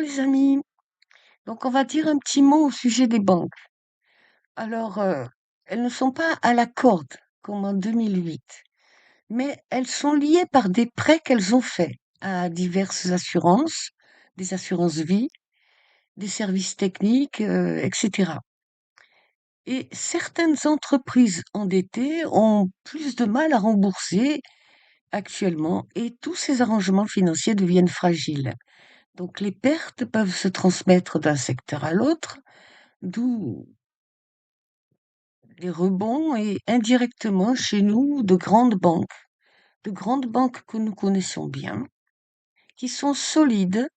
les amis, donc on va dire un petit mot au sujet des banques. Alors, elles ne sont pas à la corde comme en 2008, mais elles sont liées par des prêts qu'elles ont faits à diverses assurances, des assurances vie, des services techniques, etc. Et certaines entreprises endettées ont plus de mal à rembourser actuellement et tous ces arrangements financiers deviennent fragiles. Donc les pertes peuvent se transmettre d'un secteur à l'autre, d'où les rebonds et indirectement chez nous de grandes banques que nous connaissons bien, qui sont solides,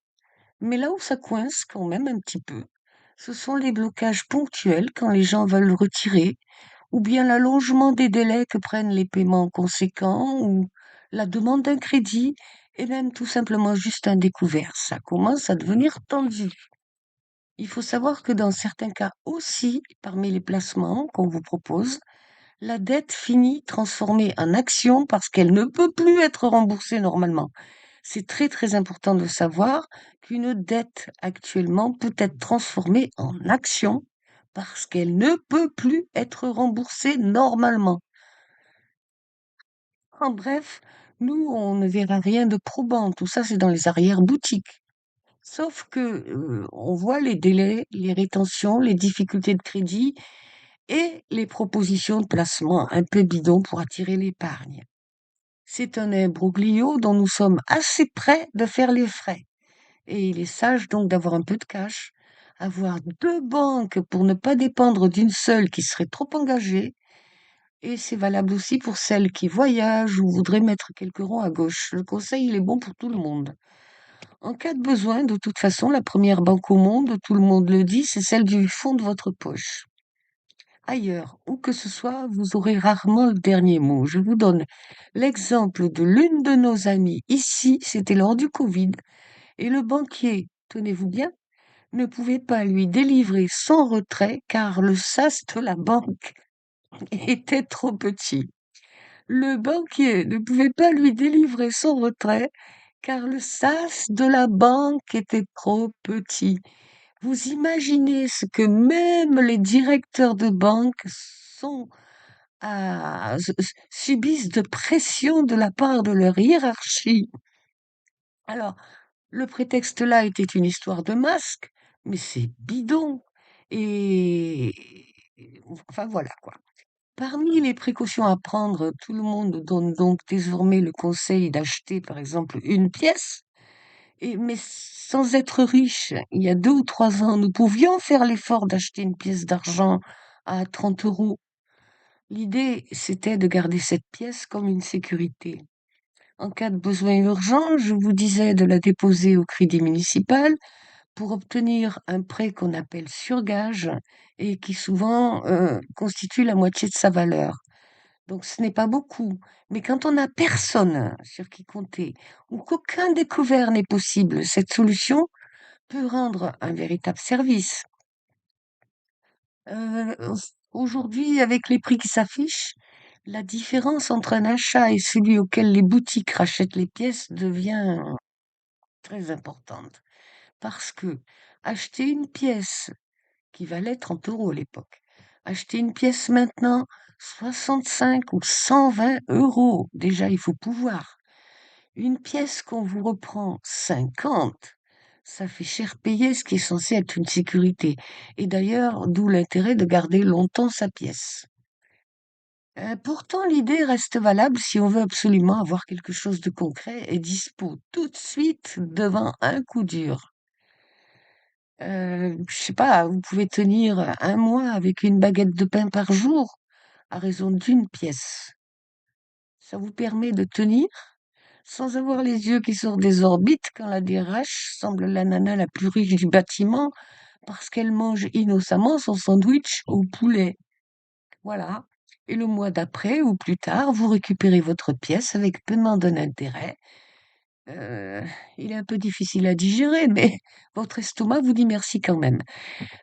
mais là où ça coince quand même un petit peu, ce sont les blocages ponctuels quand les gens veulent retirer, ou bien l'allongement des délais que prennent les paiements conséquents, ou la demande d'un crédit, et même tout simplement juste un découvert. Ça commence à devenir tendu. Il faut savoir que dans certains cas aussi, parmi les placements qu'on vous propose, la dette finit transformée en action parce qu'elle ne peut plus être remboursée normalement. C'est très très important de savoir qu'une dette actuellement peut être transformée en action parce qu'elle ne peut plus être remboursée normalement. En bref, nous, on ne verra rien de probant. Tout ça, c'est dans les arrière-boutiques. Sauf que on voit les délais, les rétentions, les difficultés de crédit et les propositions de placement un peu bidons pour attirer l'épargne. C'est un imbroglio dont nous sommes assez près de faire les frais. Et il est sage donc d'avoir un peu de cash, avoir deux banques pour ne pas dépendre d'une seule qui serait trop engagée. Et c'est valable aussi pour celles qui voyagent ou voudraient mettre quelques ronds à gauche. Le conseil, il est bon pour tout le monde. En cas de besoin, de toute façon, la première banque au monde, tout le monde le dit, c'est celle du fond de votre poche. Ailleurs, où que ce soit, vous aurez rarement le dernier mot. Je vous donne l'exemple de l'une de nos amies ici, c'était lors du Covid, et le banquier, tenez-vous bien, ne pouvait pas lui délivrer son retrait car le sas de la banque était trop petit. Le banquier ne pouvait pas lui délivrer son retrait car le sas de la banque était trop petit. Vous imaginez ce que même les directeurs de banque sont subissent de pression de la part de leur hiérarchie. Alors, le prétexte là était une histoire de masque, mais c'est bidon. Et enfin voilà quoi. Parmi les précautions à prendre, tout le monde donne donc désormais le conseil d'acheter par exemple une pièce. Mais sans être riche, il y a 2 ou 3 ans, nous pouvions faire l'effort d'acheter une pièce d'argent à 30 euros. L'idée, c'était de garder cette pièce comme une sécurité. En cas de besoin urgent, je vous disais de la déposer au crédit municipal pour obtenir un prêt qu'on appelle sur gage et qui souvent constitue la moitié de sa valeur. Donc ce n'est pas beaucoup, mais quand on n'a personne sur qui compter ou qu'aucun découvert n'est possible, cette solution peut rendre un véritable service. Euh, Aujourd'hui, avec les prix qui s'affichent, la différence entre un achat et celui auquel les boutiques rachètent les pièces devient très importante. Parce que acheter une pièce qui valait 30 euros à l'époque, acheter une pièce maintenant, 65 ou 120 euros. Déjà, il faut pouvoir. Une pièce qu'on vous reprend 50, ça fait cher payer ce qui est censé être une sécurité. Et d'ailleurs, d'où l'intérêt de garder longtemps sa pièce. Pourtant, l'idée reste valable si on veut absolument avoir quelque chose de concret et dispo tout de suite devant un coup dur. Je sais pas, vous pouvez tenir un mois avec une baguette de pain par jour à raison d'une pièce. Ça vous permet de tenir sans avoir les yeux qui sortent des orbites quand la DRH semble la nana la plus riche du bâtiment parce qu'elle mange innocemment son sandwich au poulet. Voilà. Et le mois d'après ou plus tard, vous récupérez votre pièce avec paiement d'un intérêt. Euh, il est un peu difficile à digérer, mais votre estomac vous dit merci quand même.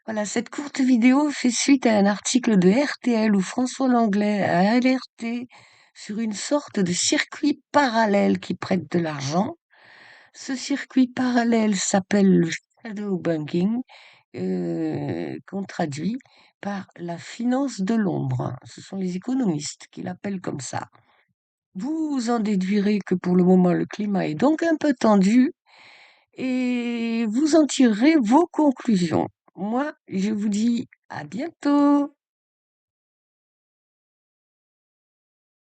Voilà, cette courte vidéo fait suite à un article de RTL où François Langlais a alerté sur une sorte de circuit parallèle qui prête de l'argent. Ce circuit parallèle s'appelle shadow banking, qu'on traduit par la finance de l'ombre. Ce sont les économistes qui l'appellent comme ça. Vous en déduirez que pour le moment, le climat est donc un peu tendu et vous en tirerez vos conclusions. Moi, je vous dis à bientôt.